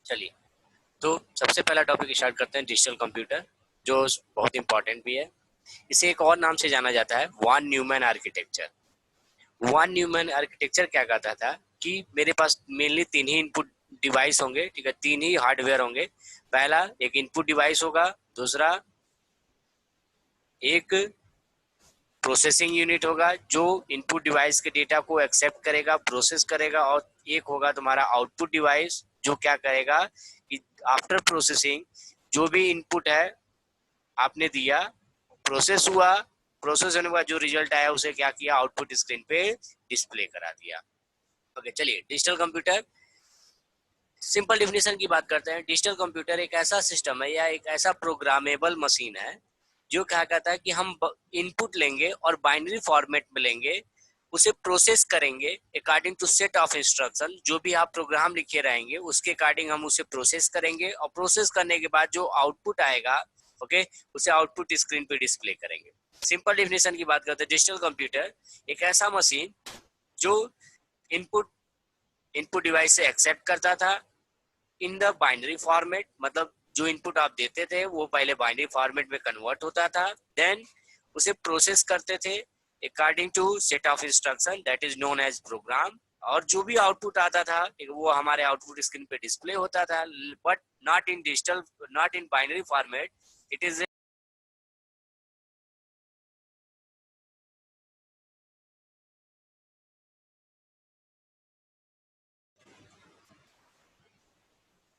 चलिए, तो सबसे पहला टॉपिक स्टार्ट करते हैं, डिजिटल कंप्यूटर, जो बहुत इंपॉर्टेंट भी है। इसे एक और नाम से जाना जाता है, von Neumann architecture. Von Neumann architecture क्या कहता था कि मेरे पास मेनली तीन ही इनपुट डिवाइस होंगे, ठीक है, तीन ही हार्डवेयर होंगे। पहला एक इनपुट डिवाइस होगा, दूसरा एक प्रोसेसिंग यूनिट होगा जो इनपुट डिवाइस के डेटा को एक्सेप्ट करेगा, प्रोसेस करेगा, और एक होगा तुम्हारा आउटपुट डिवाइस जो क्या करेगा कि आफ्टर प्रोसेसिंग जो भी इनपुट है आपने दिया, प्रोसेस हुआ, प्रोसेस होने के बाद जो रिजल्ट आया उसे क्या किया, आउटपुट स्क्रीन पे डिस्प्ले करा दिया। ओके, चलिए, डिजिटल कंप्यूटर सिंपल डिफिनेशन की बात करते हैं। डिजिटल कंप्यूटर एक ऐसा सिस्टम है या एक ऐसा प्रोग्रामेबल मशीन है जो क्या कहता है कि हम इनपुट लेंगे और बाइनरी फॉर्मेट में लेंगे, उसे प्रोसेस करेंगे according to set of instruction. जो भी आप प्रोग्राम लिखे रहेंगे उसके अकॉर्डिंग हम उसे प्रोसेस करेंगे, और प्रोसेस करने के बाद जो आउटपुट आएगा, ओके, उसे आउटपुट स्क्रीन पे डिस्प्ले करेंगे। सिंपल डिफिनेशन की बात करते हैं, डिजिटल कंप्यूटर एक ऐसा मशीन जो इनपुट इनपुट डिवाइस से एक्सेप्ट करता था इन द बाइनरी फॉर्मेट, मतलब जो इनपुट आप देते थे वो पहले बाइनरी फॉर्मेट में कन्वर्ट होता था, देन उसे प्रोसेस करते थे according to set of instruction that is known as program, और जो भी आउटपुट आता था वो हमारे आउटपुट स्क्रीन पे डिस्प्ले होता था, but not in digital, not in binary format, it is.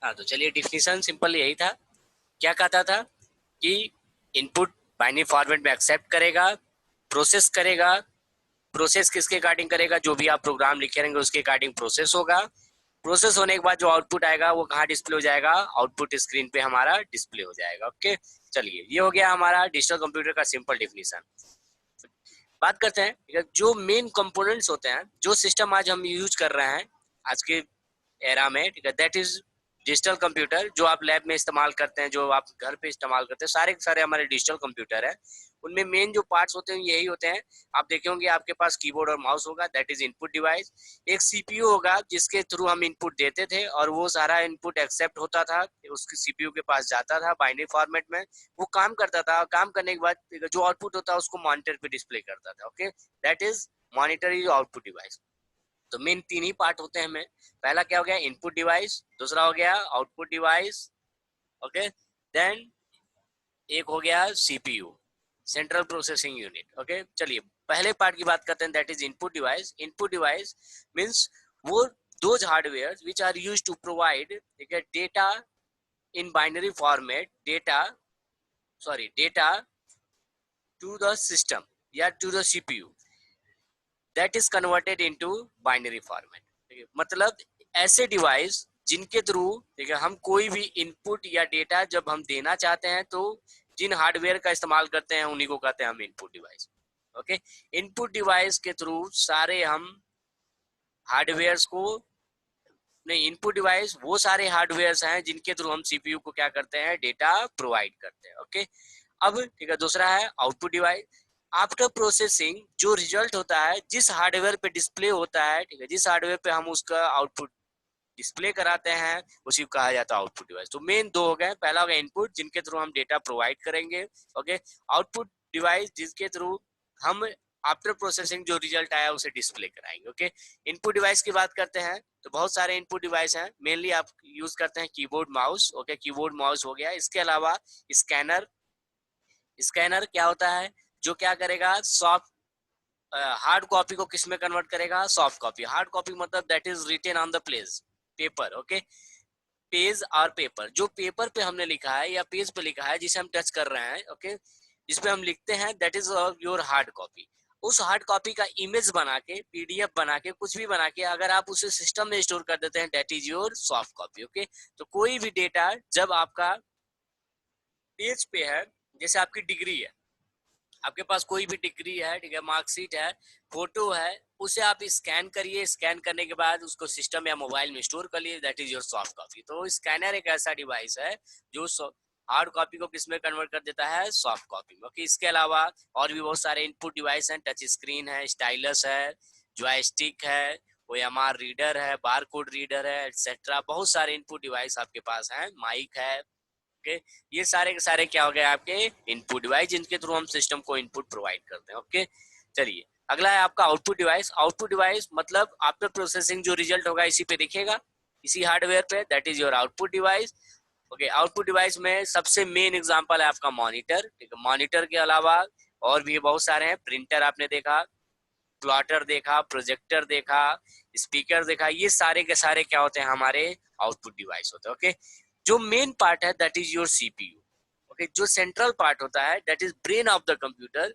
हाँ, तो चलिए, डिफिनेशन सिंपल यही था। क्या कहता था कि इनपुट बाइनरी फॉर्मेट में एक्सेप्ट करेगा, प्रोसेस करेगा, प्रोसेस किसके अकॉर्डिंग करेगा, जो भी आप प्रोग्राम लिखे रहेंगे उसके अकॉर्डिंग प्रोसेस होगा, प्रोसेस होने के बाद जो आउटपुट आएगा वो कहाँ डिस्प्ले हो जाएगा, आउटपुट स्क्रीन पे हमारा डिस्प्ले हो जाएगा। ओके, चलिए, ये हो गया हमारा डिजिटल कंप्यूटर का सिंपल डिफिनेशन। बात करते हैं जो मेन कंपोनेंट्स होते हैं, जो सिस्टम आज हम यूज कर रहे हैं आज के एरा में, ठीक है, दैट इज डिजिटल कंप्यूटर। जो आप लैब में इस्तेमाल करते हैं, जो आप घर पे इस्तेमाल करते हैं, सारे के सारे हमारे डिजिटल कंप्यूटर है। उनमें मेन जो पार्ट्स होते हैं यही होते हैं। आप देखे होंगे आपके पास कीबोर्ड और माउस होगा, दैट इज इनपुट डिवाइस। एक सीपीयू होगा जिसके थ्रू हम इनपुट देते थे और वो सारा इनपुट एक्सेप्ट होता था, उसके सीपीयू के पास जाता था बाइनरी फॉर्मेट में, वो काम करता था। काम करने के बाद जो आउटपुट होता है उसको मॉनिटर पे डिस्प्ले करता था। Okay, that is monitor is output device. तो मेन तीन ही पार्ट होते हैं हमें। पहला क्या हो गया, इनपुट डिवाइस, दूसरा हो गया आउटपुट डिवाइस, ओके, देन एक हो गया CPU, central processing unit. Okay, चलिए, पहले पार्ट की बात करते हैं, that is input device. Input device means वो those hardware which are used to provide data in binary format, data to the system या to the CPU that is converted into binary format. मतलब ऐसे device जिनके through, ठीक है, हम कोई भी इनपुट या डेटा जब हम देना चाहते हैं तो जिन हार्डवेयर का इस्तेमाल करते हैं उन्हीं को कहते हैं हम input device. Okay, input device के थ्रू सारे हम हार्डवेयर को, नहीं, इनपुट डिवाइस वो सारे हार्डवेयर हैं जिनके थ्रू हम सीपीयू को क्या करते हैं, डेटा प्रोवाइड करते हैं। ओके, अब ठीक है, दूसरा है आउटपुट डिवाइस। आफ्टर प्रोसेसिंग जो रिजल्ट होता है जिस हार्डवेयर पे डिस्प्ले होता है, ठीक है, जिस हार्डवेयर पे हम उसका आउटपुट डिस्प्ले कराते हैं उसी को कहा जाता है आउटपुट डिवाइस। तो मेन दो हो गए, पहला हो गया इनपुट जिनके थ्रू हम डेटा प्रोवाइड करेंगे, ओके, आउटपुट डिवाइस जिसके थ्रू हम आफ्टर प्रोसेसिंग जो रिजल्ट आया उसे डिस्प्ले कराएंगे। ओके, इनपुट डिवाइस की बात करते हैं तो बहुत सारे इनपुट डिवाइस हैं, मेनली आप यूज करते हैं keyboard mouse. Okay, keyboard mouse हो गया, इसके अलावा स्कैनर। स्कैनर क्या होता है, जो क्या करेगा, सॉफ्ट हार्ड कॉपी को किस में कन्वर्ट करेगा, सॉफ्ट कॉपी। हार्ड कॉपी मतलब that is written on the place paper. Okay, page और पेपर, जो पेपर पे हमने लिखा है या पेज पे लिखा है जिसे हम टच कर रहे हैं, ओके, जिस पे हम लिखते हैं, that is your hard copy. उस हार्ड कॉपी का इमेज बना के, पीडीएफ बना के, कुछ भी बना के अगर आप उसे सिस्टम में स्टोर कर देते हैं, that is your soft copy. Okay, तो कोई भी डेटा जब आपका पेज पे है, जैसे आपकी डिग्री है, आपके पास कोई भी डिग्री है, ठीक है, मार्कशीट है, फोटो है, उसे आप स्कैन करिए, स्कैन करने के बाद उसको सिस्टम या मोबाइल में स्टोर कर लिए, that is your soft copy. तो स्कैनर एक ऐसा डिवाइस है जो हार्ड कॉपी को किसमें कन्वर्ट कर देता है, सॉफ्ट कॉपी में। ओके, इसके अलावा और भी बहुत सारे इनपुट डिवाइस हैं, टच स्क्रीन है, स्टाइलस है, जॉयस्टिक है, OMR रीडर है, बार कोड रीडर है, एटसेट्रा। बहुत सारे इनपुट डिवाइस आपके पास हैं, माइक है। ओके, ये सारे के सारे क्या हो गए आपके इनपुट डिवाइस, जिनके थ्रू हम सिस्टम को इनपुट प्रोवाइड करते हैं। ओके, चलिए अगला है आपका आउटपुट डिवाइस। आउटपुट डिवाइस मतलब आफ्टर प्रोसेसिंग जो रिजल्ट होगा इसी पे दिखेगा, इसी हार्डवेयर पे, that is your output device. Okay, output device में सबसे मेन एग्जांपल है आपका मॉनिटर। ठीक है, मॉनिटर के अलावा और भी बहुत सारे हैं। प्रिंटर आपने देखा, प्लॉटर देखा, प्रोजेक्टर देखा, स्पीकर देखा, ये सारे के सारे क्या होते हैं हमारे आउटपुट डिवाइस होते हैं। ओके, जो मेन पार्ट है that is your CPU। Okay, जो सेंट्रल पार्ट होता है that is brain of the computer.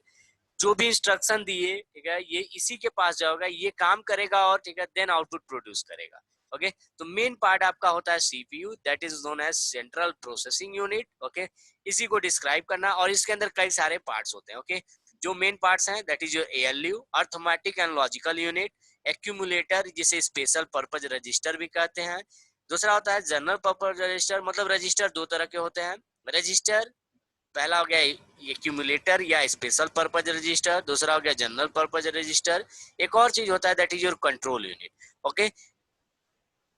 जो भी इंस्ट्रक्शन दिए, ठीक है, ये इसी के पास जाओगा, ये काम करेगा और ठीक है देन आउटपुट प्रोड्यूस करेगा। ओके, तो मेन पार्ट आपका होता है CPU, that is known as central processing unit. Okay, इसी को डिस्क्राइब करना, और इसके अंदर कई सारे पार्ट्स होते हैं। ओके, जो मेन पार्ट्स हैं that is your ALU, arithmetic and logical unit, accumulator जिसे स्पेशल पर्पज रजिस्टर भी कहते हैं। दूसरा होता है जनरल पर्पज रजिस्टर, मतलब रजिस्टर दो तरह के होते हैं। रजिस्टर पहला हो गया एक्यूमुलेटर या स्पेशल पर्पज रजिस्टर, दूसरा हो गया जनरल पर्पज रजिस्टर। एक और चीज होता है that is your control unit. Okay,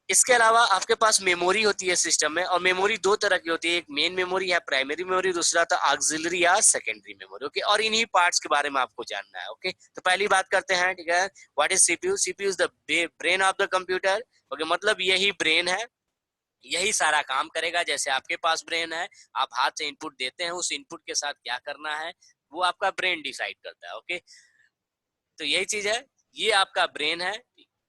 इसके अलावा आपके पास मेमोरी होती है सिस्टम में, और मेमोरी दो तरह की होती है, एक मेन मेमोरी है प्राइमरी मेमोरी, दूसरा था ऑक्सिलरी या सेकेंडरी मेमोरी। ओके, और इन्हीं पार्ट्स के बारे में आपको जानना है। ओके, तो पहली बात करते हैं, ठीक है, what is CPU। CPU is the brain of the computer. Okay, मतलब यही ब्रेन है, यही सारा काम करेगा। जैसे आपके पास ब्रेन है, आप हाथ से इनपुट देते हैं, उस इनपुट के साथ क्या करना है वो आपका ब्रेन डिसाइड करता है। ओके, तो यही चीज है, ये आपका ब्रेन है,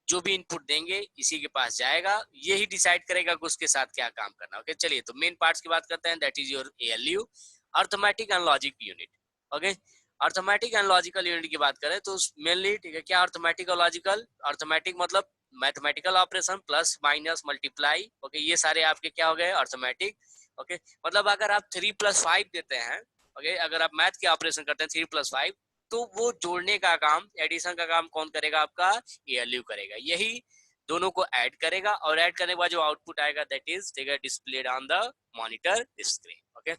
जो भी इनपुट देंगे इसी के पास जाएगा, यही डिसाइड करेगा कि उसके साथ क्या काम करना। ओके, चलिए तो मेन पार्ट्स की बात करते हैं, that is your ALU, arithmetic and logic unit. Okay, arithmetic and logical unit की बात करें तो मेनली, ठीक है, क्या अर्थमेटिक और लॉजिकल। अर्थमेटिक मतलब mathematical operation, plus minus multiply. Okay, ये सारे आपके क्या हो गए अर्थमेटिक। ओके, मतलब अगर आप 3+5 देते हैं, ओके, अगर आप मैथ के ऑपरेशन करते हैं 3+5, तो वो जोड़ने का काम, एडिशन का काम कौन करेगा आपका ALU करेगा। यही दोनों को ऐड करेगा, और ऐड करने के बाद जो आउटपुट आएगा दैट इज ठीक है displayed on the monitor screen. Okay,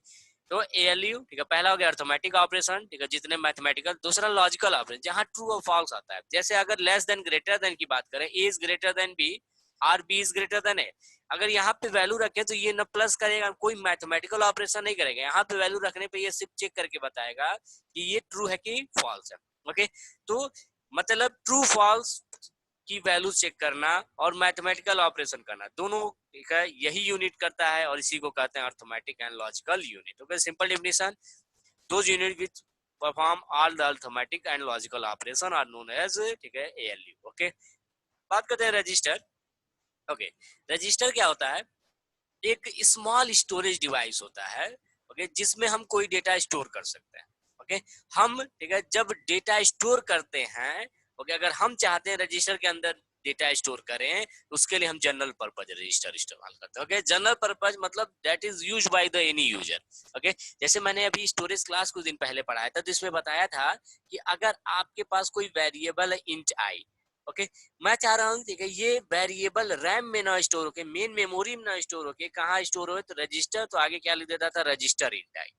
तो ALU, ठीक है, पहला हो गया अर्थमेटिक ऑपरेशन, ठीक है, जितने मैथमेटिकल। दूसरा लॉजिकल ऑपरेशन, जहां ट्रू और फॉल्स आता है। जैसे अगर लेस देन ग्रेटर देन की बात करें, A is greater then B और B is greater then A, अगर यहाँ पे वैल्यू रखे तो ये न प्लस करेगा, कोई मैथमेटिकल ऑपरेशन नहीं करेगा। यहाँ पे वैल्यू रखने पे ये सिर्फ चेक करके बताएगा कि ये ट्रू है कि फॉल्स है। ओके, तो मतलब ट्रू फॉल्स की वैल्यू चेक करना और मैथमेटिकल ऑपरेशन करना, दोनों का यही यूनिट करता है, और इसी को कहते हैं arithmetic and logical unit. Okay, simple definition, those unit which perform all the arithmetic and logical operation are known as, ठीक है, ALU। ओके, बात करते हैं रजिस्टर। ओके, रजिस्टर क्या होता है, एक स्मॉल स्टोरेज डिवाइस होता है। ओके, जिसमें हम कोई डेटा स्टोर कर सकते हैं। ओके, हम, ठीक है, जब डेटा स्टोर करते हैं, ओके, अगर हम चाहते हैं रजिस्टर के अंदर डेटा स्टोर करें, उसके लिए हम जनरल पर्पज रजिस्टर इस्तेमाल करते हैं। ओके, जनरल पर्पज मतलब that is used by the any user. Okay, जैसे मैंने अभी स्टोरेज क्लास कुछ दिन पहले पढ़ाया था, तो इसमें बताया था कि अगर आपके पास कोई वेरिएबल है इंट आई, ओके, मैं चाह रहा हूँ, ठीक है, ये वेरिएबल रैम में ना स्टोर होके, मेन मेमोरी में ना स्टोर होके, कहाँ स्टोर हो, तो रजिस्टर, तो आगे क्या लिख देता था, रजिस्टर इंट आई।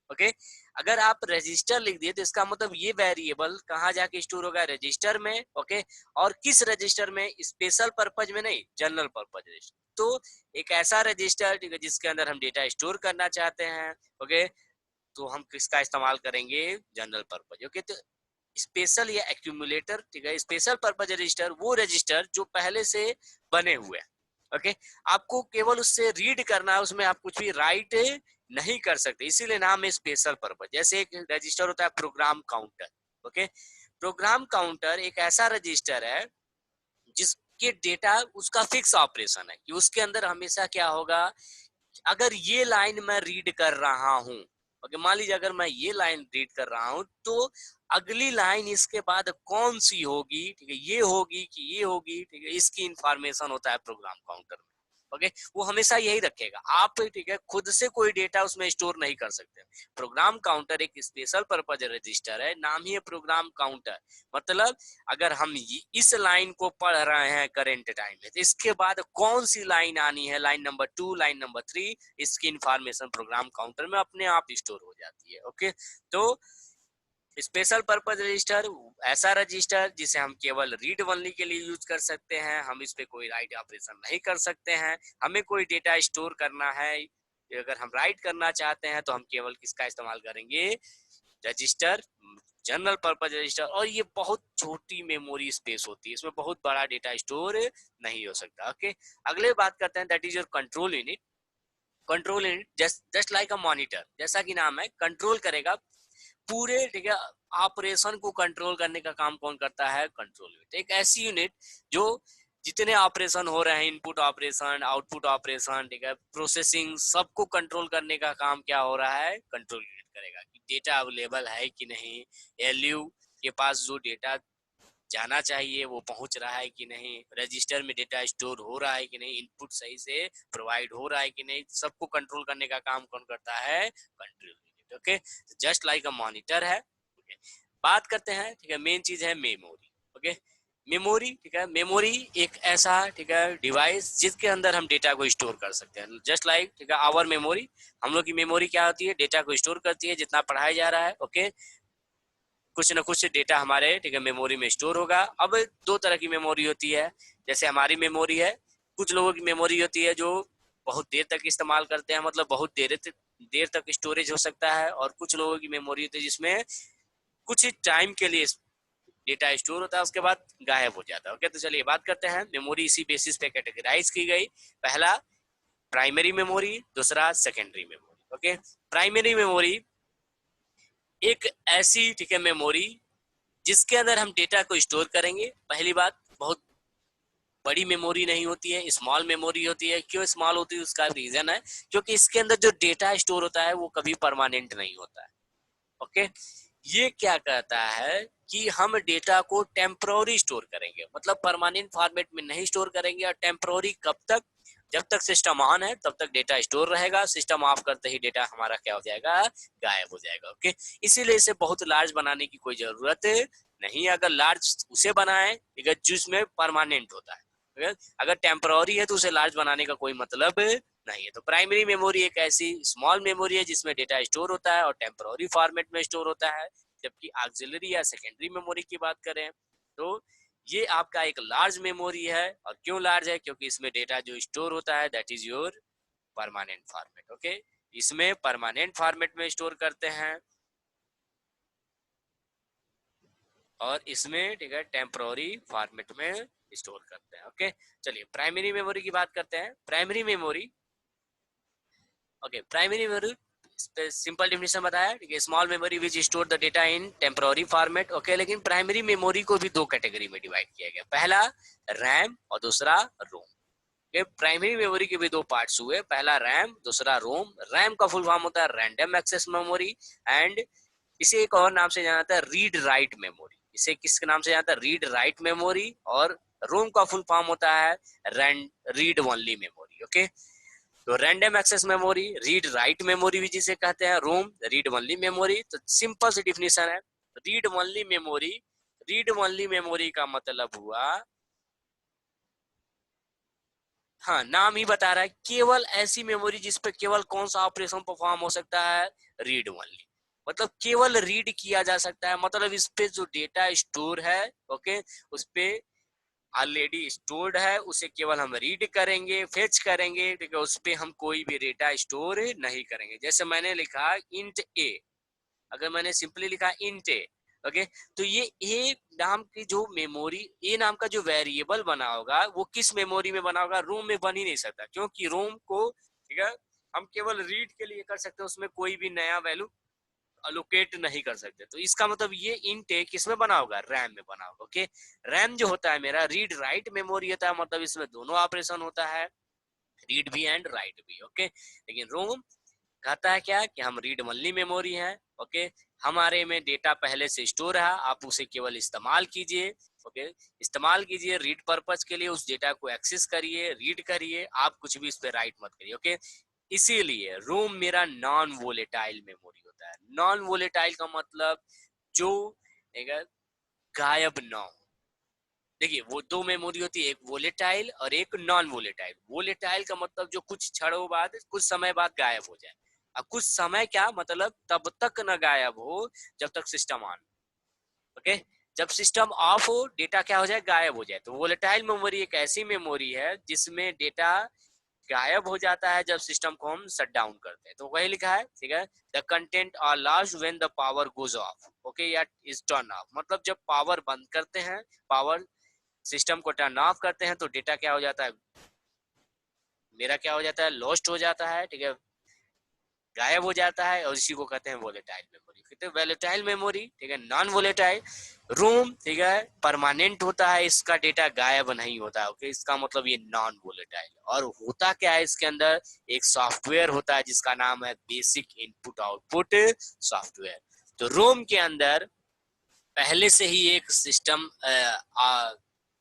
ओके, अगर आप रजिस्टर लिख दिए तो इसका मतलब ये वेरिएबल कहाँ जाके स्टोर होगा, रजिस्टर में। ओके, और किस रजिस्टर में, स्पेशल पर्पज में नहीं, जनरल पर्पज रजिस्टर। तो एक ऐसा रजिस्टर, ठीक है, जिसके अंदर हम डेटा स्टोर करना चाहते हैं, ओके, तो हम किसका इस्तेमाल करेंगे, जनरल पर्पज। ओके, तो स्पेशल या एक्यूमुलेटर, ठीक है, स्पेशल पर्पज रजिस्टर वो रजिस्टर जो पहले से बने हुए हैं। ओके, आपको केवल उससे रीड करना है, उसमें आप कुछ भी राइट नहीं कर सकते, इसीलिए नाम है स्पेशल पर्पज। जैसे एक रजिस्टर होता है program counter. Okay, program counter एक ऐसा रजिस्टर है जिसके डेटा, उसका फिक्स ऑपरेशन है कि उसके अंदर हमेशा क्या होगा, अगर ये लाइन मैं रीड कर रहा हूं, ओके, मान लीजिए अगर मैं ये लाइन रीड कर रहा हूं, तो अगली लाइन इसके बाद कौन सी होगी, ठीक है, ये होगी कि ये होगी, ठीक है, इसकी इंफॉर्मेशन होता है प्रोग्राम काउंटर में। ओके, वो हमेशा यही रखेगा, आप, ठीक है, खुद से कोई डेटा उसमें स्टोर नहीं कर सकते। प्रोग्राम काउंटर एक स्पेशल पर्पज रजिस्टर है, नाम ही है प्रोग्राम काउंटर। मतलब अगर हम इस लाइन को पढ़ रहे हैं करेंट टाइम में, तो इसके बाद कौन सी लाइन आनी है, लाइन नंबर 2, लाइन नंबर 3, इसकी इंफॉर्मेशन प्रोग्राम काउंटर में अपने आप स्टोर हो जाती है। ओके, तो स्पेशल पर्पज रजिस्टर ऐसा रजिस्टर जिसे हम केवल रीड ओनली के लिए यूज कर सकते हैं, हम इस पे कोई राइट ऑपरेशन नहीं कर सकते हैं। हमें कोई डेटा स्टोर करना है, अगर हम राइट करना चाहते हैं तो हम केवल किसका इस्तेमाल करेंगे, रजिस्टर, जनरल पर्पज रजिस्टर। और ये बहुत छोटी मेमोरी स्पेस होती है, इसमें बहुत बड़ा डेटा स्टोर नहीं हो सकता। ओके, अगले बात करते हैं, that is your control unit. Control unit just like a monitor, जैसा कि नाम है, कंट्रोल करेगा पूरे, ठीक है, ऑपरेशन को कंट्रोल करने का काम कौन करता है, कंट्रोल यूनिट। एक ऐसी यूनिट जो जितने ऑपरेशन हो रहे हैं, इनपुट ऑपरेशन, आउटपुट ऑपरेशन, ठीक है, प्रोसेसिंग, सबको कंट्रोल करने का काम क्या हो रहा है, कंट्रोल यूनिट करेगा। कि डेटा अवेलेबल है कि नहीं, एलयू के पास जो डेटा जाना चाहिए वो पहुंच रहा है कि नहीं, रजिस्टर में डेटा स्टोर हो रहा है कि नहीं, इनपुट सही से प्रोवाइड हो रहा है कि नहीं, सबको कंट्रोल करने का काम कौन करता है, control unit. Okay, just like a monitor है। okay? बात करते हैं, ठीक है, मेन चीज है मेमोरी। ओके, मेमोरी, ठीक है, मेमोरी एक ऐसा, ठीक है, डिवाइस जिसके अंदर हम डेटा को स्टोर कर सकते हैं, जस्ट लाइक, ठीक है, आवर मेमोरी। हम लोग की मेमोरी क्या होती है, डेटा को स्टोर करती है जितना पढ़ाया जा रहा है। ओके, कुछ ना कुछ डेटा हमारे, ठीक है, मेमोरी में स्टोर होगा। अब दो तरह की मेमोरी होती है, जैसे हमारी मेमोरी है, कुछ लोगों की मेमोरी होती है जो बहुत देर तक इस्तेमाल करते हैं, मतलब बहुत देर तक स्टोरेज हो सकता है। और कुछ लोगों की मेमोरी होती है जिसमें कुछ टाइम के लिए डेटा स्टोर होता है, उसके बाद गायब हो जाता है। ओके, तो चलिए बात करते हैं, मेमोरी इसी बेसिस पे कैटेगराइज की गई। पहला प्राइमरी मेमोरी, दूसरा secondary memory. Okay, primary memory एक ऐसी, ठीक है, मेमोरी जिसके अंदर हम डेटा को स्टोर करेंगे। पहली बात, बहुत बड़ी मेमोरी नहीं होती है, स्मॉल मेमोरी होती है। क्यों स्मॉल होती है, उसका रीजन है क्योंकि इसके अंदर जो डेटा स्टोर होता है वो कभी परमानेंट नहीं होता है। ओके, ये क्या कहता है कि हम डेटा को टेम्पररी स्टोर करेंगे, मतलब परमानेंट फॉर्मेट में नहीं स्टोर करेंगे। और टेम्पररी कब तक, जब तक सिस्टम ऑन है तब तक डेटा स्टोर रहेगा, सिस्टम ऑफ करते ही डेटा हमारा क्या हो जाएगा, गायब हो जाएगा। ओके, इसीलिए इसे बहुत लार्ज बनाने की कोई जरूरत नहीं। अगर लार्ज उसे बनाए जिसमें परमानेंट होता है, अगर टेम्पररी है तो उसे लार्ज बनाने का कोई मतलब नहीं है। तो प्राइमरी मेमोरी एक ऐसी स्मॉल मेमोरी है जिसमें डेटा स्टोर होता है और टेम्पररी फॉर्मेट में स्टोर होता है। जबकि ऑक्सिलरी या सेकेंडरी मेमोरी की बात करें तो ये आपका एक लार्ज मेमोरी है। और क्यों लार्ज है, क्योंकि इसमें डेटा जो स्टोर होता है that is your permanent format. Okay, इसमें परमानेंट फॉर्मेट में स्टोर करते हैं और इसमें, ठीक है, टेम्पररी फॉर्मेट में स्टोर करते हैं। ओके, चलिए प्राइमरी मेमोरी की बात करते हैं। Primary memory, okay, primary memory simple definition बताया, ठीक है, small memory which store the data in temporary format. Okay, लेकिन प्राइमरी मेमोरी को भी दो कैटेगरी में डिवाइड किया गया, पहला रैम और दूसरा रोम। प्राइमरी मेमोरी के भी दो पार्ट्स हुए, पहला रैम, दूसरा रोम। रैम का फुल फॉर्म होता है रैंडम एक्सेस मेमोरी, एंड इसे एक और नाम से जाना जाता है रीड राइट मेमोरी। इसे किस नाम से जाता है, रीड राइट मेमोरी। और रोम का फुल फॉर्म होता है रीड ओनली मेमोरी। ओके, तो random access memory, read write memory भी जिसे कहते हैं, रोम रीड ओनली मेमोरी। तो सिंपल सी डिफिनेशन है, read only memory, read only memory का मतलब हुआ, हाँ नाम ही बता रहा है, केवल ऐसी मेमोरी जिस पे केवल कौन सा ऑपरेशन परफॉर्म हो सकता है, रीड ओनली, मतलब केवल रीड किया जा सकता है। मतलब इस पे जो डेटा स्टोर है, ओके, उस पे ऑलरेडी स्टोर्ड है, उसे केवल हम रीड करेंगे, फेच करेंगे, ठीक है, उस पे हम कोई भी डेटा स्टोर नहीं करेंगे। जैसे मैंने लिखा इंट ए, अगर मैंने सिंपली लिखा इंट ए, ओके, तो ये ए नाम की जो मेमोरी, ए नाम का जो वेरिएबल बना होगा वो किस मेमोरी में बना होगा, रोम में बन ही नहीं सकता, क्योंकि रोम को, ठीक है, हम केवल रीड के लिए कर सकते हैं, उसमें कोई भी नया वैल्यू अलोकेट नहीं कर सकते। तो इसका मतलब ये इंट ए किसमें बना होगा, रैम में बना होगा। ओके, रैम जो होता है मेरा रीड राइट मेमोरी होता है, मतलब इसमें दोनों ऑपरेशन होता है, रीड भी एंड राइट भी। ओके, लेकिन रोम कहता है क्या कि हम रीड ओनली मेमोरी है। ओके, हमारे में डेटा पहले से स्टोर है, आप उसे केवल इस्तेमाल कीजिए। ओके, इस्तेमाल कीजिए रीड पर्पज के लिए, उस डेटा को एक्सेस करिए, रीड करिए, आप कुछ भी इस पे राइट मत करिए। ओके, इसीलिए रोम मेरा नॉन वोलेटाइल मेमोरी होता है। नॉन वोलेटाइल का मतलब जो, ठीक है, गायब ना हो। देखिए वो दो मेमोरी होती है, एक वोलेटाइल और एक नॉन वोलेटाइल। वोलेटाइल का मतलब जो कुछ क्षणों बाद, कुछ समय बाद गायब हो जाए। अब कुछ समय क्या मतलब तब तक न गायब हो जब तक सिस्टम ऑन। ओके, जब सिस्टम ऑफ हो डेटा क्या हो जाए, गायब हो जाए। तो वोलेटाइल मेमोरी एक ऐसी मेमोरी है जिसमें डेटा गायब हो जाता है जब सिस्टम को हम शट डाउन करते हैं। तो वही लिखा है, ठीक है, the content are lost when the power goes off. Okay, या इज टर्न ऑफ, मतलब जब पावर बंद करते हैं, पावर सिस्टम को टर्न ऑफ करते हैं तो डेटा क्या हो जाता है, मेरा क्या हो जाता है, लॉस्ट हो जाता है, ठीक है, गायब हो जाता है, और इसी को कहते हैं वोलेटाइल मेमोरी। कहते हैं वोलेटाइल मेमोरी, ठीक है, नॉन वोलेटाइल रूम, ठीक है, परमानेंट होता है, इसका डेटा गायब नहीं होता है। ओके, इसका मतलब ये नॉन वोलेटाइल। और होता क्या है इसके अंदर, एक सॉफ्टवेयर होता है जिसका नाम है बेसिक इनपुट आउटपुट सॉफ्टवेयर। तो रोम के अंदर पहले से ही एक सिस्टम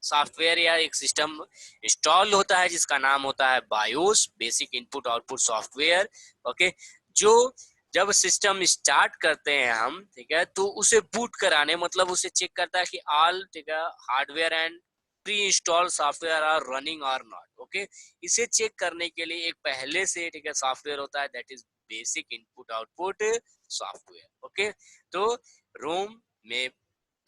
सॉफ्टवेयर या एक सिस्टम इंस्टॉल होता है जिसका नाम होता है BIOS, basic input output software. Okay, जो जब सिस्टम स्टार्ट करते हैं हम, ठीक है, तो उसे बूट कराने, मतलब उसे चेक करता है कि ऑल, ठीक है, hardware and pre install software are running और नॉट। ओके, इसे चेक करने के लिए एक पहले से, ठीक है, सॉफ्टवेयर होता है, that is basic input output software. Okay, तो रोम में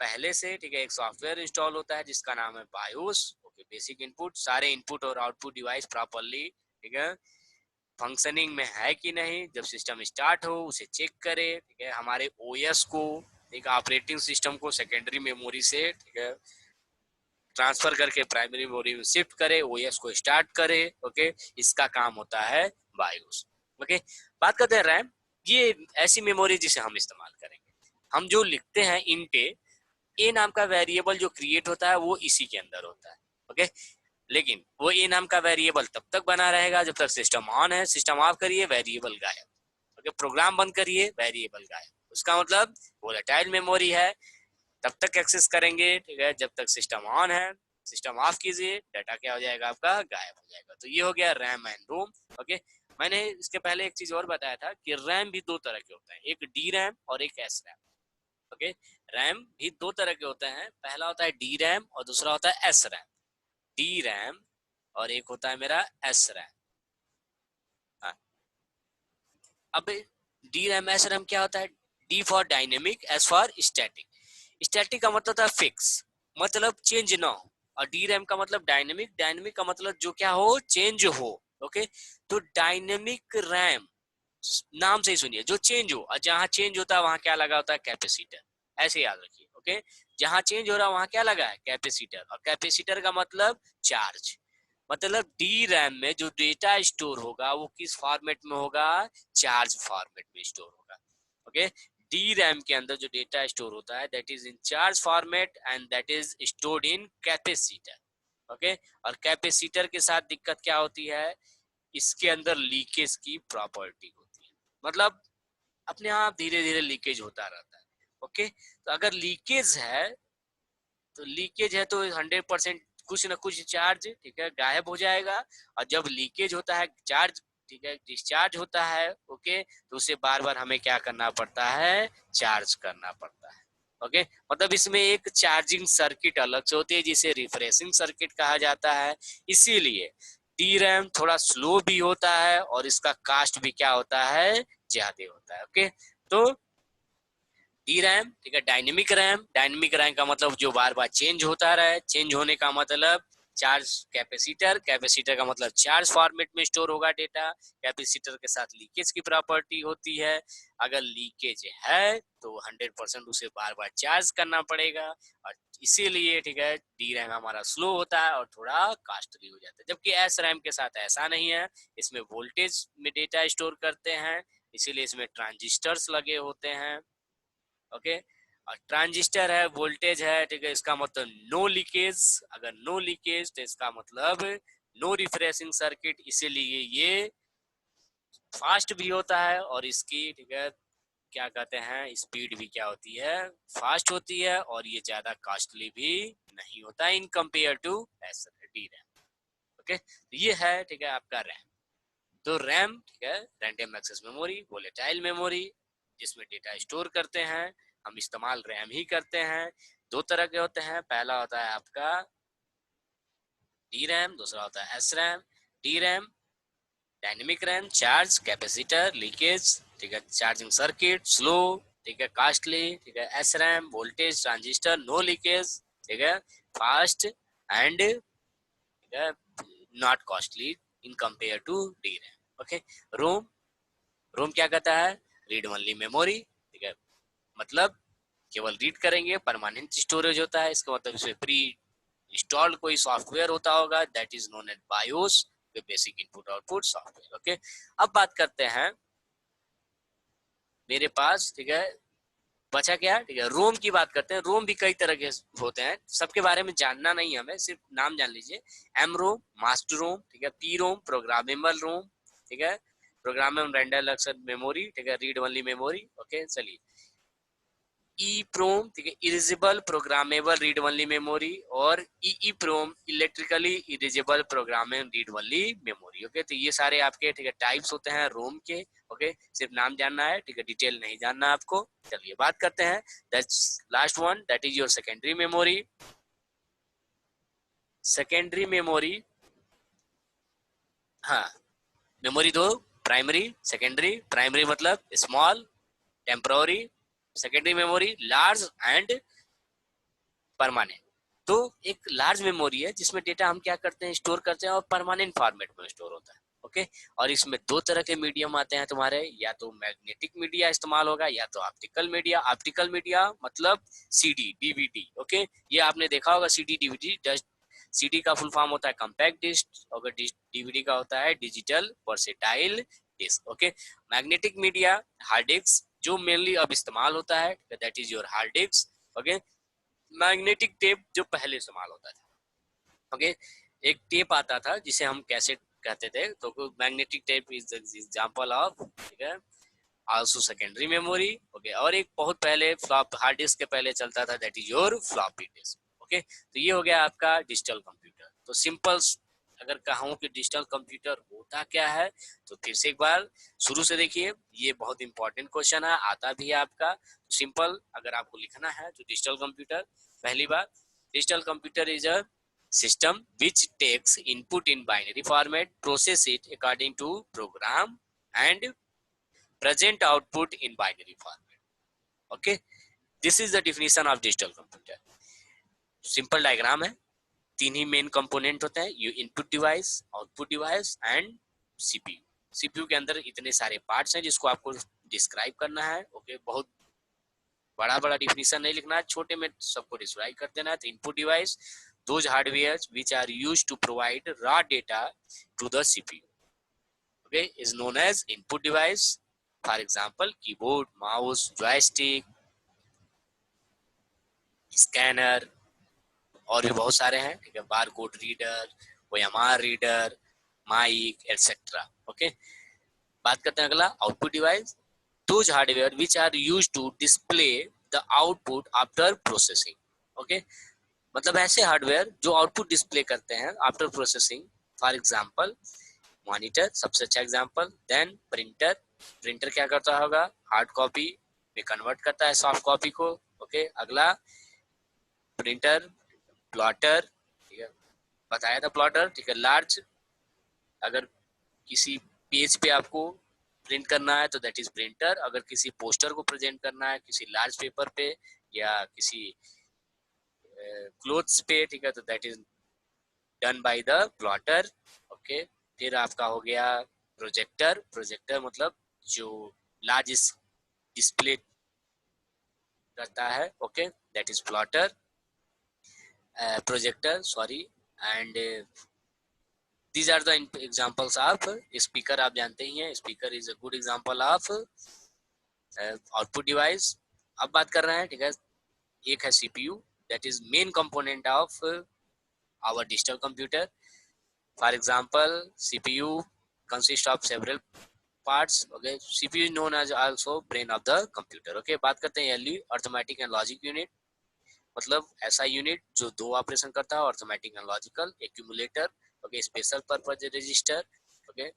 पहले से, ठीक है, एक सॉफ्टवेयर इंस्टॉल होता है जिसका नाम है बायोस। ओके, बेसिक इनपुट, सारे इनपुट और आउटपुट डिवाइस प्रॉपरली, ठीक है, फंक्शनिंग में है कि नहीं, जब सिस्टम स्टार्ट हो उसे चेक करे, ठीक है, हमारे ओएस को, एक ऑपरेटिंग सिस्टम को सेकेंडरी मेमोरी से, ठीक है, ट्रांसफर करके प्राइमरी मेमोरी में शिफ्ट करे, ओएस को स्टार्ट करे। ओके, इसका काम होता है बायोस। ओके, बात करते हैं रैम। ये ऐसी मेमोरी जिसे हम इस्तेमाल करेंगे, हम जो लिखते हैं इंटे, ए नाम का वेरिएबल जो क्रिएट होता है वो इसी के अंदर होता है। ओके, लेकिन वो ए नाम का वेरिएबल तब तक बना रहेगा जब तक सिस्टम ऑन है। सिस्टम ऑफ करिए, वेरिएबल गायब। ओके, प्रोग्राम बंद करिए, वेरिएबल गायब। उसका मतलब वोलेटाइल मेमोरी है, तब तक एक्सेस करेंगे, ठीक है, जब तक सिस्टम ऑन है। सिस्टम ऑफ कीजिए, डाटा क्या हो जाएगा आपका, गायब हो जाएगा। तो ये हो गया रैम एंड रोम। ओके, मैंने इसके पहले एक चीज और बताया था कि रैम भी दो तरह के होते हैं, एक डी रैम और एक एस रैम। ओके, रैम भी दो तरह के होते हैं, पहला होता है डी रैम और दूसरा होता है एस रैम। डी रैम और एक होता है मेरा एस रैम। हाँ, अब डी रैम एस रैम क्या होता है, D for dynamic, S for static. Static का मतलब था फिक्स, मतलब चेंज ना हो, और डी रैम का मतलब डायनेमिक, डायनेमिक का मतलब जो क्या हो, चेंज हो। ओके, तो डायनेमिक रैम नाम से ही सुनिए, जो चेंज हो, और जहां चेंज होता है वहां क्या लगा होता है, कैपेसिटर। ऐसे याद रखिए। ओके, जहां चेंज हो रहा है वहां क्या लगा है, कैपेसिटर। और कैपेसिटर का मतलब चार्ज। मतलब डी रैम में जो डेटा स्टोर होगा वो किस फॉर्मेट में होगा, चार्ज फॉर्मेट में स्टोर होगा। ओके, डी रैम के अंदर जो डेटा स्टोर होता है that is in charge format and that is stored in capacitor. Okay, और कैपेसिटर के साथ दिक्कत क्या होती है, इसके अंदर लीकेज की प्रॉपर्टी होती है, मतलब अपने आप धीरे धीरे लीकेज होता रहता है। ओके, तो अगर लीकेज है, तो लीकेज है तो 100% कुछ ना कुछ चार्ज, ठीक है, गायब हो जाएगा। और जब लीकेज होता है चार्ज, ठीक है, डिस्चार्ज होता है, ओके, तो उसे बार बार हमें क्या करना पड़ता है, चार्ज करना पड़ता है। ओके, मतलब इसमें एक चार्जिंग सर्किट अलग से होती है जिसे रिफ्रेशिंग सर्किट कहा जाता है। इसीलिए डी रैम थोड़ा स्लो भी होता है और इसका कास्ट भी क्या होता है, ज्यादा होता है। ओके, तो डी रैम, ठीक है, डायनेमिक रैम। डायनेमिक रैम का मतलब जो बार बार चेंज होता रहे, चेंज होने का मतलब चार्ज। कैपेसिटर, कैपेसिटर का मतलब चार्ज फॉर्मेट में स्टोर होगा डेटा। कैपेसिटर के साथ लीकेज की प्रॉपर्टी होती है, अगर लीकेज है तो 100% उसे बार बार चार्ज करना पड़ेगा। और इसीलिए, ठीक है, डी रैम हमारा स्लो होता है और थोड़ा कॉस्टली हो जाता है। जबकि एस रैम के साथ ऐसा नहीं है, इसमें वोल्टेज में डेटा स्टोर करते हैं, इसीलिए इसमें ट्रांजिस्टर्स लगे होते हैं। ओके, और ट्रांजिस्टर है, वोल्टेज है, ठीक है, इसका मतलब नो लीकेज। अगर नो लीकेज तो इसका मतलब नो रिफ्रेशिंग सर्किट, इसीलिए ये फास्ट भी होता है और इसकी, ठीक है, क्या कहते हैं, स्पीड भी क्या होती है, फास्ट होती है, और ये ज्यादा कॉस्टली भी नहीं होता in compare to S D RAM. Okay, तो ये है, ठीक है, आपका रैम। तो रैम, ठीक है, random access memory, volatile memory, जिसमें डेटा स्टोर करते हैं, हम इस्तेमाल रैम ही करते हैं। दो तरह के होते हैं, पहला होता है आपका डी रैम, दूसरा होता है S RAM. D RAM dynamic RAM, charge, capacitor, leakage, ठीक है, चार्जिंग सर्किट, स्लो, ठीक है, कास्टली, ठीक है, S RAM, voltage transistor, no leakage, ठीक है, फास्ट एंड, ठीक है, not costly in compare to D RAM. Okay, ROM, ROM क्या कहता है, रीड ओनली मेमोरी, ठीक है, मतलब केवल रीड करेंगे, परमानेंट स्टोरेज होता है, इसका मतलब इसमें प्री इंस्टॉल्ड कोई सॉफ्टवेयर होता होगा, that is known as BIOS, basic input output software. Okay, अब बात करते हैं मेरे पास, ठीक है, बचा क्या, ठीक है, रोम की बात करते हैं। रोम भी कई तरह के होते हैं, सबके बारे में जानना नहीं हमें, सिर्फ नाम जान लीजिए। एम रोम, मास्टर रोम, ठीक है, पी रोम, प्रोग्रामेबल रोम, ठीक है, प्रोग्रामेबल रेंडर एक्सेस मेमोरी, ठीक है, रीड ओनली मेमोरी। ओके, चलिए, ई प्रोम, ठीक है, erasable programmable read only memory, और EPROM, electrically erasable programmable read only memory. Okay, तो ये सारे आपके, ठीक है, टाइप्स होते हैं रोम के। ओके, सिर्फ नाम जानना है, ठीक है, डिटेल नहीं जानना आपको। चलिए बात करते हैं that's last one, that is your secondary memory. Secondary memory, हाँ, मेमोरी दो, प्राइमरी, सेकेंडरी। प्राइमरी मतलब small, temporary, secondary memory large and permanent. तो एक लार्ज मेमोरी है जिसमें डेटा हम क्या करते हैं, स्टोर करते हैं, और परमानेंट फॉर्मेट में स्टोर होता है। ओके, और इसमें दो तरह के मीडियम आते हैं तुम्हारे, या तो मैग्नेटिक मीडिया इस्तेमाल होगा, या तो ऑप्टिकल मीडिया। ऑप्टिकल मीडिया मतलब सीडी, डीवीडी। ओके, ये आपने देखा होगा, सीडी डीवीडी। सीडी का फुल फॉर्म होता है कम्पैक्ट डिस्क, और डीवीडी का होता है digital versatile disk. Okay, magnetic media hard disk, जो मेनली अब इस्तेमाल होता है, that is your hard disk. Okay, magnetic tape जो पहले इस्तेमाल होता था। ओके, एक टेप आता था जिसे हम कैसेट कहते थे, तो magnetic tape is the example of, ठीक है, आल्सो सेकेंडरी मेमोरी। ओके, और एक बहुत पहले फ्लॉप हार्ड डिस्क के पहले चलता था, that is your floppy disk. Okay, तो ये हो गया आपका डिजिटल कंप्यूटर। तो सिंपल अगर कहूँ कि डिजिटल कंप्यूटर होता क्या है, तो फिर से एक बार शुरू से देखिए, ये बहुत इंपॉर्टेंट क्वेश्चन है, आता भी है आपका। तो सिंपल अगर आपको लिखना है तो डिजिटल कंप्यूटर, पहली बात, digital computer is a system which takes input in binary format, process it according to program, and present output in binary format. Okay, this is the definition of digital computer. Simple diagram है, तीन ही main component होते हैं, you input device, output device and CPU. CPU के अंदर इतने सारे parts हैं जिसको आपको डिस्क्राइब करना है। ओके, बहुत बड़ा बड़ा डिफिनीशन नहीं लिखना है, छोटे में सबको डिस्क्राइब कर देना है। तो input device, those hardware which are used to provide raw data to the CPU, okay, is known as input device. For example, keyboard, mouse, joystick, scanner, और भी बहुत सारे हैं, ठीक है, bar code reader, OMR reader, mic etcetera. Okay, बात करते हैं अगला, output device, those hardware which are used to display the output after processing। Okay, मतलब ऐसे हार्डवेयर जो आउटपुट डिस्प्ले करते हैं after processing. For example monitor, सबसे अच्छा एग्जांपल। देन प्रिंटर, प्रिंटर क्या करता होगा, हार्ड कॉपी में कन्वर्ट करता है सॉफ्ट कॉपी को। ओके, अगला प्रिंटर, प्लॉटर, ठीक है, बताया था प्लॉटर, ठीक है, लार्ज, अगर किसी पेज पे आपको प्रिंट करना है तो दैट इज प्रिंटर। अगर किसी पोस्टर को प्रेजेंट करना है किसी लार्ज पेपर पे या किसी क्लोथ्स पे, ठीक है, तो that is done by the plotter. Okay, फिर आपका हो गया प्रोजेक्टर, प्रोजेक्टर मतलब जो लार्ज डिस्प्ले करता है। Okay, that is plotter, projector, sorry. And these are the examples of speaker, आप जानते ही हैं, speaker is a good example of output device. अब बात कर रहे हैं, ठीक है, एक है CPU, that is main component of our digital computer. For example, CPU consists of several parts. Okay, CPU is known as also brain of the computer. Okay, बात करते हैं LU, arithmetic and logic unit, मतलब ऐसा unit जो दो operation करता है, arithmetic and logical. Accumulator, okay, special purpose register, okay,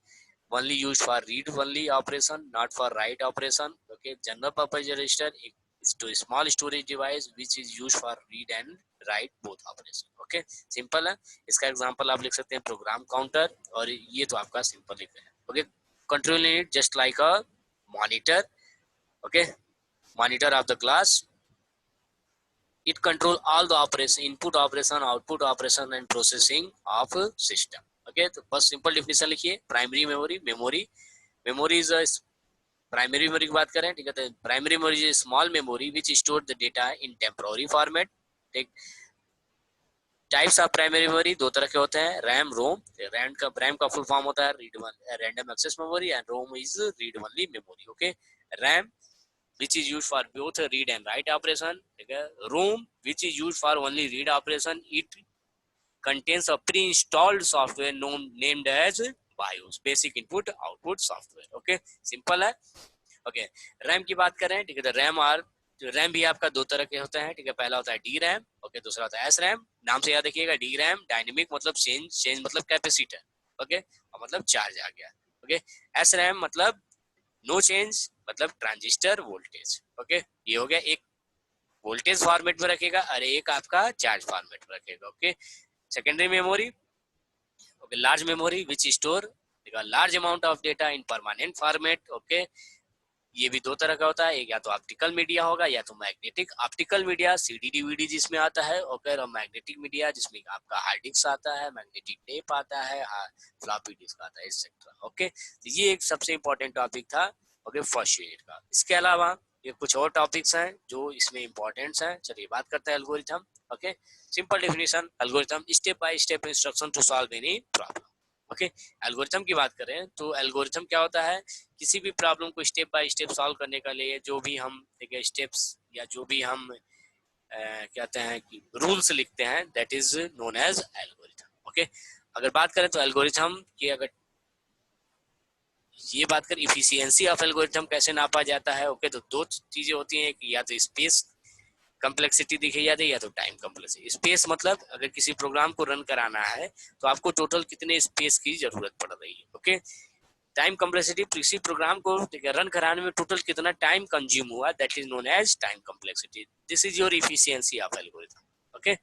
only used for read only operation, not for write operation. Okay, general purpose register is to small storage device which is used for read and write both operation. Okay, simple है। इसका example आप लिख सकते हैं program counter, और ये तो आपका सिंपल ही है। Okay, control unit just like a monitor. Okay, monitor of the class. It control all the operation, input operation, output operation and processing of system. Okay, तो बस सिंपल डिफिनेशन लिखिए. Primary memory, memory is a primary memory की बात करें, ठीक है, तो primary memory is small memory which store the data in temporary format. ठीक. टाइप्स ऑफ प्राइमरी मेमोरी दो तरह के होते हैं, रैम, रोम. रैम का फुल फॉर्म होता है random access memory, and ROM is read only memory. Okay, RAM which is used for both read and write operation. ठीक है. ROM which is used for only read operation. It contains a pre-installed software named as BIOS, basic input output software. Okay, simple है. Okay, RAM की बात करें, ठीक है, तो RAM भी आपका दो तरह के होते हैं. ठीक है, पहला होता है डी रैम. ओके, दूसरा होता है एस रैम. नाम से याद रखिएगा, डी रैम डायनेमिक मतलब चेंज मतलब कैपेसिटर. ओके, और मतलब चार्ज आ गया. ओके, एस रैम मतलब नो चेंज मतलब ट्रांजिस्टर वोल्टेज. ओके, ये हो गया, एक वोल्टेज फॉर्मेट में रखेगा और एक आपका चार्ज फॉर्मेट में रखेगा. Okay, secondary memory. Okay, large memory which store large amount of data in permanent format. Okay, ये भी दो तरह का होता है, एक या तो ऑप्टिकल मीडिया होगा या तो magnetic. Optical media CD DVD जिसमें आता है. ओके, और मैग्नेटिक मीडिया जिसमें आपका हार्ड डिस्क आता है, मैग्नेटिक टेप आता है, फ्लॉपी डिस्क आता है, एक्सेट्रा. ओके, तो ये एक सबसे इंपॉर्टेंट टॉपिक था. ओके, फर्स्ट यूनिट का. इसके अलावा ये कुछ और टॉपिक्स हैं जो इसमें इंपॉर्टेंट्स हैं. चलिए बात करते हैं algorithm. Okay, simple definition, algorithm step by step instruction to solve any problem. Okay, algorithm की बात करें तो एल्गोरिथम क्या होता है, किसी भी प्रॉब्लम को स्टेप बाय स्टेप सॉल्व करने के लिए जो भी हम स्टेप्स या जो भी हम कहते हैं कि रूल्स लिखते हैं, that is known as algorithm. Okay, अगर बात करें तो एल्गोरिथम की अगर ये बात करें इफिशियंसी ऑफ एल्गोरिथम कैसे नापा जाता है. ओके, तो दो चीजें होती हैं, या तो स्पेस कम्प्लेक्सिटी दिखी जाती है या तो टाइम कम्प्लेक्सिटी. स्पेस मतलब अगर किसी प्रोग्राम को रन कराना है तो आपको टोटल कितने स्पेस की जरूरत पड़ रही है. ओके, टाइम कम्प्लेक्सिटी किसी प्रोग्राम को रन कराने में टोटल कितना टाइम कंज्यूम हुआ, that is known as time complexity. This is your efficiency of algorithm. Okay,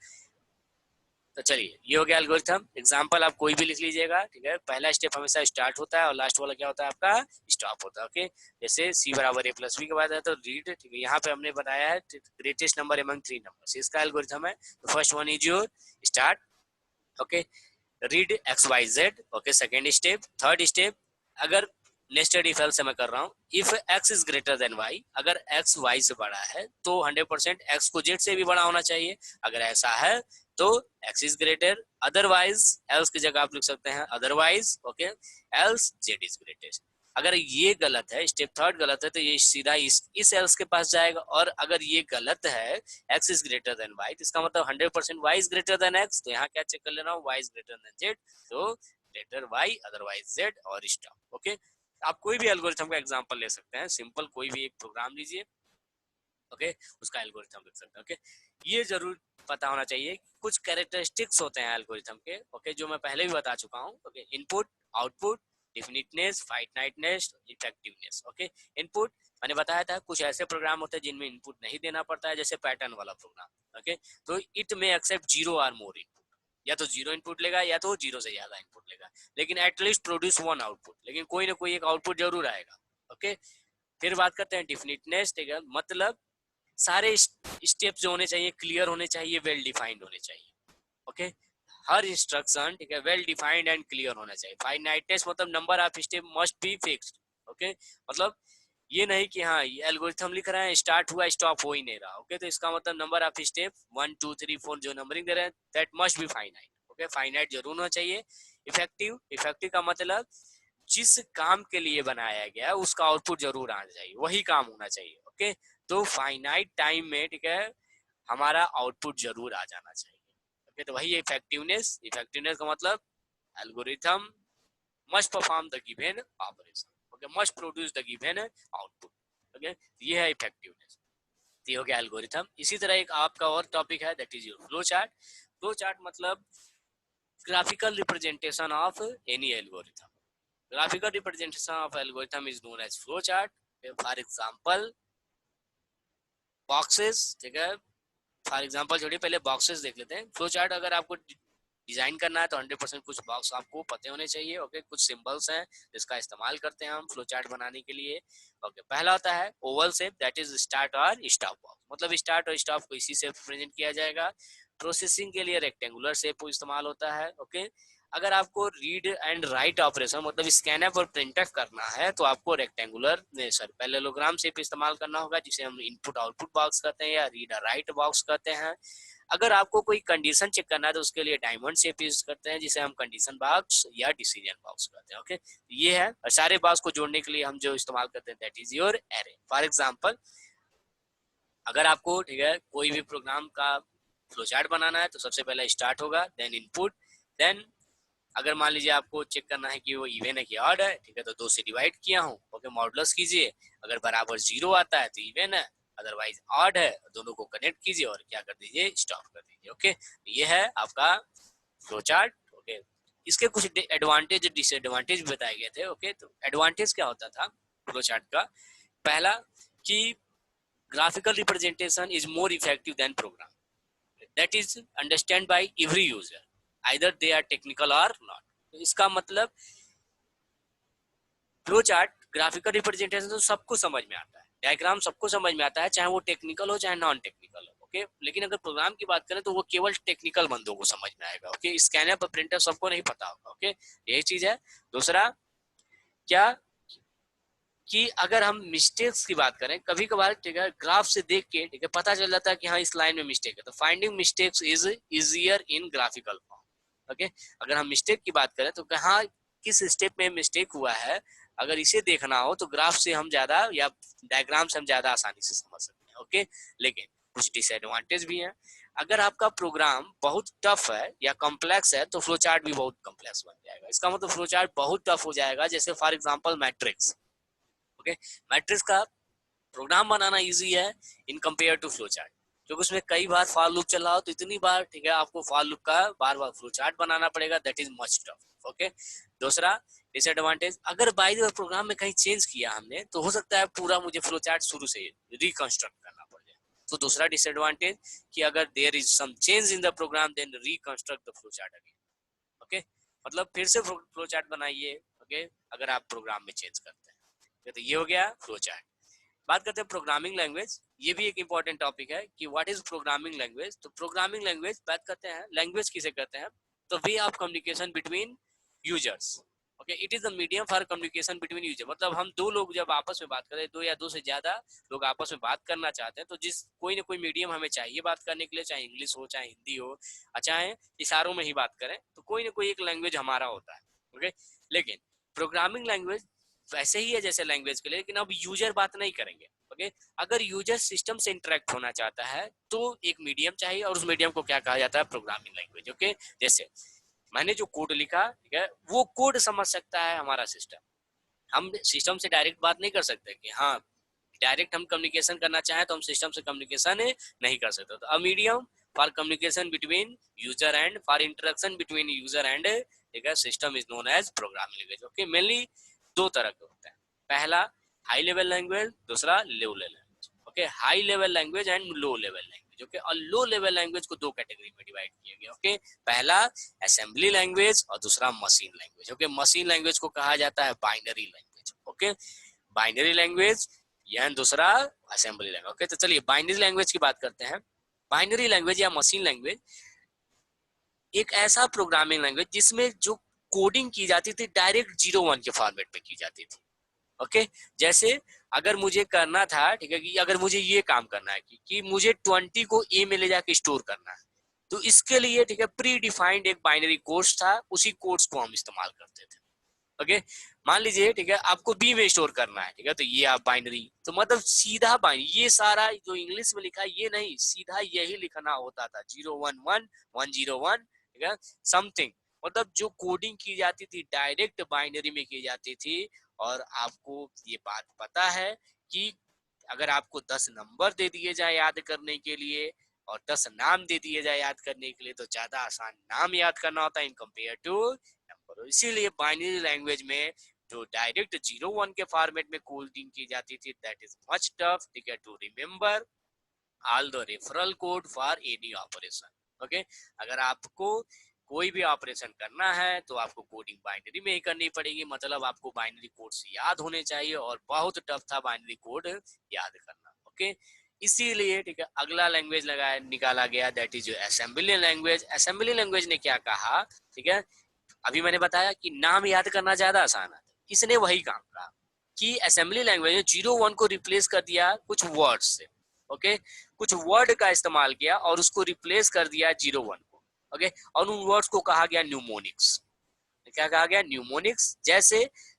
तो चलिए ये हो गया एल्गोरिथम. एग्जांपल आप कोई भी लिख लीजिएगा. ठीक है, पहला स्टेप हमेशा स्टार्ट होता है और लास्ट वाला क्या होता है आपका स्टॉप होता है. ओके, जैसे सी बराबर ए प्लस बी के बाद है तो रीड. ठीक है, यहाँ पे हमने बताया है greatest number among three numbers, इसका एल्गोरिथम है. तो first one is your start. Okay, read x y z. Okay, second step. Third step, अगर नेस्टेड इफ एल्स मैं कर रहा हूँ, if x is greater than y, अगर एक्स वाई से बड़ा है तो 100% एक्स को जेड से भी बड़ा होना चाहिए. अगर ऐसा है तो x is greater, otherwise else की जगह आप लिख सकते हैं otherwise. Okay, else Z is greatest. अगर ये गलत है, स्टेप थर्ड गलत है, तो ये सीधा इस एल्स के पास जाएगा. और अगर ये गलत है, x is greater than y, तो इसका मतलब 100% y is greater than x. तो यहाँ क्या चेक कर लेना, y is greater than z, तो ग्रेटर वाई अदरवाइज जेड और स्टॉप. ओके, आप कोई भी एल्गोरिथम का एग्जांपल ले सकते हैं, सिंपल कोई भी एक प्रोग्राम लीजिए. ओके, उसका एल्गोरिथम लिख सकते हैं. ओके, ये जरूर पता होना चाहिए कुछ कैरेक्टरिस्टिक्स होते हैं एल्गोरिथम के. ओके, जो मैं पहले भी बता चुका हूँ. Okay, input, output, definiteness, finiteness, effectiveness. Okay, input मैंने बताया था कुछ ऐसे प्रोग्राम होते हैं जिनमें इनपुट नहीं देना पड़ता है, जैसे पैटर्न वाला प्रोग्राम. ओके, तो इट में एक्सेप्ट जीरो और मोर इनपुट, या तो जीरो इनपुट लेगा या तो जीरो से ज्यादा इनपुट लेगा, लेकिन एटलीस्ट प्रोड्यूस वन आउटपुट, लेकिन कोई ना कोई एक आउटपुट जरूर आएगा. ओके, फिर बात करते हैं डिफिनिटनेस. ठीक है, मतलब सारे स्टेप्स जो होने चाहिए क्लियर होने चाहिए, वेल डिफाइंड होने चाहिए. ओके, हर इंस्ट्रक्शन ठीक है वेल डिफाइंड एंड क्लियर होना चाहिए. फाइनाइटनेस मतलब number of step must be fixed. Okay, मतलब ये नहीं कि हाँ ये एल्गोरिथम लिख रहे हैं स्टार्ट हुआ स्टॉप हो ही नहीं रहा. ओके, तो इसका मतलब नंबर ऑफ स्टेप 1 2 3 4 जो नंबरिंग दे रहे हैं, that must be finite. Okay, finite जरूर होना चाहिए. इफेक्टिव, इफेक्टिव का मतलब जिस काम के लिए बनाया गया उसका आउटपुट जरूर आना चाहिए, वही काम होना चाहिए. ओके, तो फाइनाइट टाइम में ठीक है हमारा आउटपुट जरूर आ जाना चाहिए. ओके, तो वही इफेक्टिवनेस. इफेक्टिवनेस का मतलब algorithm must perform the given operation. Okay, must produce the given output. Okay, ये है इफेक्टिवनेस. ये हो गया एल्गोरिथम. इसी तरह एक आपका और टॉपिक है, that is your flow chart. Flow chart मतलब graphical representation of any algorithm. Graphical representation of algorithm is known as flow chart. For example boxes. ठीक है, फॉर एग्जांपल छोड़िए, पहले बॉक्सेस देख लेते हैं. फ्लो चार्ट अगर आपको डिजाइन करना है तो 100% कुछ बॉक्स आपको पते होने चाहिए। ओके, कुछ सिंबल्स हैं जिसका इस्तेमाल करते हैं हम फ्लो चार्ट बनाने के लिए। ओके, पहला होता है Oval shape, that is start और स्टॉप बॉक्स, मतलब स्टार्ट और स्टॉप को इसी से प्रेजेंट किया जाएगा। प्रोसेसिंग के लिए रेक्टेंगुलर शेप इस्तेमाल होता है। ओके, अगर आपको रीड एंड राइट ऑपरेशन मतलब स्कैनफ और प्रिंटफ करना है तो आपको रेक्टेंगुलर सॉरी पैरेललोग्राम शेप इस्तेमाल करना होगा, जिसे हम इनपुट आउटपुट बॉक्स कहते हैं या रीड राइट बॉक्स कहते हैं। अगर आपको कोई कंडीशन चेक करना है तो उसके लिए डायमंड शेप यूज करते हैं, जिसे हम कंडीशन बॉक्स या डिसीजन बॉक्स कहते हैं। ओके, ये है, और सारे बॉक्स को जोड़ने के लिए हम जो इस्तेमाल करते हैं that is your array. For example, अगर आपको ठीक है कोई भी प्रोग्राम का फ्लो चार्ट बनाना है तो सबसे पहले स्टार्ट होगा, देन इनपुट, देन अगर मान लीजिए आपको चेक करना है कि वो इवन है कि ऑड है, ठीक है, तो 2 से डिवाइड किया हूँ। ओके, मॉडुलस कीजिए, अगर बराबर 0 आता है तो इवन है, अदरवाइज ऑड है, दोनों को कनेक्ट कीजिए और क्या कर दीजिए, स्टॉप कर दीजिए। ओके, ये है आपका फ्लो चार्ट। ओके, इसके कुछ एडवांटेज डिसएडवांटेज भी बताए गए थे। ओके, तो एडवांटेज क्या होता था फ्लो चार्ट का? पहला कि graphical representation is more effective than program, that is understand by every user either they are technical or not। तो इसका मतलब फ्लो चार्ट ग्राफिकल रिप्रेजेंटेशन तो सबको समझ में आता है, डायग्राम सबको समझ में आता है, चाहे वो टेक्निकल हो चाहे नॉन टेक्निकल हो। ओके, लेकिन अगर प्रोग्राम की बात करें तो वो केवल टेक्निकल बंदों को समझ में आएगा। ओके, स्कैनर पर प्रिंटर सबको नहीं पता होगा। ओके, यही चीज है। दूसरा क्या कि अगर हम मिस्टेक्स की बात करें, कभी कभार ठीक है ग्राफ से देख के ठीक है पता चल जाता है कि हाँ इस लाइन में मिस्टेक है, तो finding mistakes is easier in graphical form. Okay, अगर हम मिस्टेक की बात करें तो कहाँ किस स्टेप में मिस्टेक हुआ है, अगर इसे देखना हो तो ग्राफ से हम ज्यादा या डायग्राम से हम ज्यादा आसानी से समझ सकते हैं। ओके, लेकिन कुछ डिसएडवांटेज भी हैं। अगर आपका प्रोग्राम बहुत टफ है या कॉम्प्लेक्स है तो फ्लो चार्ट भी बहुत कॉम्प्लेक्स बन जाएगा। इसका मतलब फ्लो चार्ट बहुत टफ हो जाएगा, जैसे for example matrix. Okay, matrix का प्रोग्राम बनाना इजी है in compare to flow chart, क्योंकि उसमें कई बार फॉर लूप चल रहा हो तो इतनी बार ठीक है आपको फॉर लूप का बार बार फ्लो चार्ट बनाना पड़ेगा, that is much tough. Okay, दूसरा डिसएडवांटेज, अगर बाय द वे प्रोग्राम में कहीं चेंज किया हमने तो हो सकता है पूरा मुझे फ्लो चार्ट शुरू से रिकंस्ट्रक्ट करना पड़ जाए। तो दूसरा डिसएडवांटेज कि अगर there is some change in the program then reconstruct the flow chart again. Okay, मतलब फिर से फ्लो चार्ट बनाइए। ओके, अगर आप प्रोग्राम में चेंज करते हैं तो ये हो गया फ्लो चार्ट। बात करते हैं प्रोग्रामिंग लैंग्वेज, ये भी एक इंपॉर्टेंट टॉपिक है कि व्हाट इज प्रोग्रामिंग लैंग्वेज। तो प्रोग्रामिंग लैंग्वेज बात करते हैं, लैंग्वेज किसे कहते हैं, तो way of communication between users. Okay, it is the medium for communication between user, मतलब हम दो लोग जब आपस में बात करें, दो या दो से ज्यादा लोग आपस में बात करना चाहते हैं तो जिस कोई ना कोई मीडियम हमें चाहिए बात करने के लिए, चाहे इंग्लिश हो चाहे हिंदी हो, चाहे इशारों में ही बात करें, तो कोई ना कोई एक लैंग्वेज हमारा होता है। ओके, लेकिन प्रोग्रामिंग लैंग्वेज वैसे ही है जैसे लैंग्वेज के लिए, लेकिन अब यूजर बात नहीं करेंगे। ओके, अगर यूजर सिस्टम से इंटरेक्ट होना चाहता है तो एक मीडियम चाहिए, और उस मीडियम को क्या कहा जाता है, प्रोग्रामिंग लैंग्वेज। ओके, जैसे मैंने जो कोड लिखा ठीक है वो कोड समझ सकता है हमारा सिस्टम, हम सिस्टम से डायरेक्ट बात नहीं कर सकते कि हाँ डायरेक्ट हम कम्युनिकेशन करना चाहें तो हम सिस्टम से कम्युनिकेशन नहीं कर सकते। तो a medium for communication between user and for interaction between user and ठीक है system is known as programming language. Okay, mainly दो तरह के होते हैं, पहला हाई लेवल लैंग्वेज, दूसरा low level language. Okay, high level language and low level language. Okay, और लो लेवल लैंग्वेज को दो कैटेगरी में डिवाइड किया गया। ओके, पहला असेंबली लैंग्वेज और दूसरा machine language. Okay, machine language को कहा जाता है binary language. Okay, binary language या दूसरा असेंबली लैंग्वेज। ओके, तो चलिए बाइनरी लैंग्वेज की बात करते हैं। बाइनरी लैंग्वेज या मशीन लैंग्वेज एक ऐसा प्रोग्रामिंग लैंग्वेज जिसमें जो कोडिंग की जाती थी डायरेक्ट 0-1 के फॉर्मेट पे की जाती थी। ओके, जैसे अगर मुझे करना था ठीक है कि अगर मुझे ये काम करना है कि मुझे 20 को ए में ले जाके स्टोर करना है, तो इसके लिए ठीक है प्री डिफाइंड एक बाइनरी कोड्स था, उसी कोड्स को हम इस्तेमाल करते थे। ओके, मान लीजिए ठीक है आपको बी में स्टोर करना है, ठीक है, तो ये आप बाइनरी, तो मतलब सीधा बाइनरी, ये सारा जो इंग्लिश में लिखा है ये नहीं, सीधा यही लिखना होता था 011 101 ठीक है समथिंग, मतलब जो कोडिंग की जाती थी डायरेक्ट बाइनरी में की जाती थी। और आपको ये बात पता है कि अगर आपको 10 नंबर दे दिए जाए याद करने के लिए और 10 नाम दे दिए जाए याद करने के लिए, तो ज्यादा आसान नाम याद करना होता है इन कंपेयर टू नंबर। इसीलिए बाइनरी लैंग्वेज में जो डायरेक्ट 0-1 के फॉर्मेट में कोडिंग की जाती थी दैट इज मच टफ ठीक है to remember all the referral code for any operation. Okay, अगर आपको कोई भी ऑपरेशन करना है तो आपको कोडिंग बाइनरी में ही करनी पड़ेगी, मतलब आपको बाइनरी कोड से याद होने चाहिए, और बहुत टफ था बाइनरी कोड याद करना। ओके, इसीलिए ठीक है अगला लैंग्वेज लगाया निकाला गया, that is assembly language. Assembly language ने क्या कहा, ठीक है, अभी मैंने बताया कि नाम याद करना ज्यादा आसान है, इसने वही काम कहा कि असेंबली लैंग्वेज में 0 1 को रिप्लेस कर दिया कुछ वर्ड से। ओके, कुछ वर्ड का इस्तेमाल किया और उसको रिप्लेस कर दिया 0 1 को। ओके, और उन वर्ड्स को कहा गया न्यूमोनिक्स। क्या कहा गया, न्यूमोनिक्स। जैसे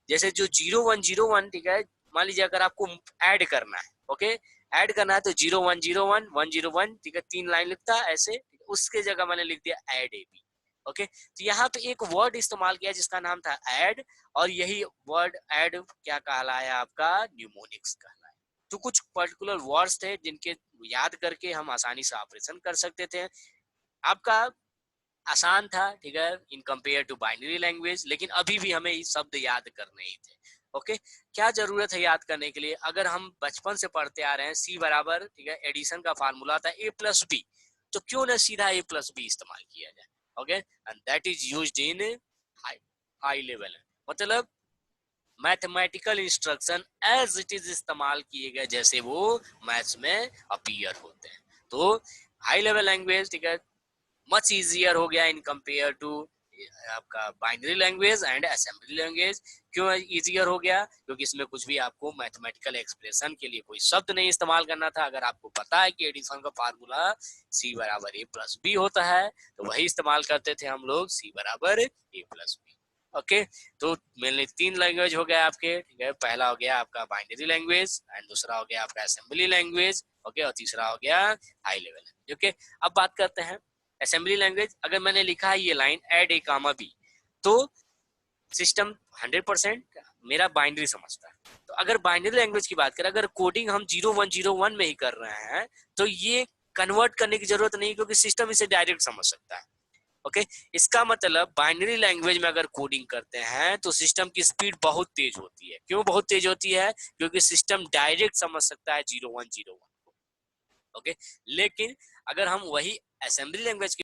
जैसे जो 0 1 0 1, ठीक है, मान लीजिए अगर आपको ऐड करना है, ओके, ऐड करना है तो 0 1 0 1 1 0 1, ठीक है, 3 लाइन लिखता है ऐसे, उसके जगह मैंने लिख दिया ऐड एबी। ओके, तो यहाँ पे एक वर्ड इस्तेमाल किया जिसका नाम था ऐड, और यही वर्ड ऐड क्या कहलाया आपका, न्यूमोनिक्स कहलाया। तो कुछ पर्टिकुलर वर्ड्स थे जिनके याद करके हम आसानी से ऑपरेशन कर सकते थे। आपका आसान था, ठीक है, in compare to binary language, लेकिन अभी भी हमें ये शब्द याद करने ही थे। ओके, क्या जरूरत है याद करने के लिए, अगर हम बचपन से पढ़ते आ रहे हैं सी बराबर, ठीक है, एडिशन का फार्मूला था ए प्लस बी, तो क्यों ना सीधा ए प्लस बी इस्तेमाल किया जाए। Okay, and that is used in high high level, मतलब mathematical instruction as it is इस्तेमाल किए गए जैसे वो मैथ्स में अपीयर होते हैं। तो हाई लेवल लैंग्वेज, ठीक है, मच इजियर हो गया इन कंपेयर टू आपका binary language and assembly language. क्यों इजियर हो गया, क्योंकि इसमें कुछ भी आपको मैथमेटिकल एक्सप्रेशन के लिए कोई शब्द नहीं इस्तेमाल करना था। अगर आपको पता है कि एडिशन का फार्मूला सी बराबर ए प्लस बी होता है, तो वही इस्तेमाल करते थे हम लोग, सी बराबर ए प्लस बी। ओके, तो मेनली 3 लैंग्वेज हो गया आपके, ठीक है, पहला हो गया आपका बाइनरी लैंग्वेज, एंड दूसरा हो गया आपका असेंबली लैंग्वेज, ओके, और तीसरा हो गया हाई लेवल। ओके, अब बात करते हैं असेंबली लैंग्वेज। अगर मैंने लिखा है ये line add a comma b, तो सिस्टम 100% मेरा बाइनरी समझता है। तो अगर बाइनरी लैंग्वेज की बात करें, अगर कोडिंग हम 0 1 0 1 में ही कर रहे हैं, तो ये कन्वर्ट करने की जरूरत नहीं, क्योंकि सिस्टम इसे डायरेक्ट समझ सकता है। ओके, इसका मतलब बाइनरी लैंग्वेज में अगर कोडिंग करते हैं तो सिस्टम की स्पीड बहुत तेज होती है। क्यों बहुत तेज होती है, क्योंकि सिस्टम डायरेक्ट समझ सकता है 0 1 0 1 को। ओके, लेकिन अगर हम वही असेंबली लैंग्वेज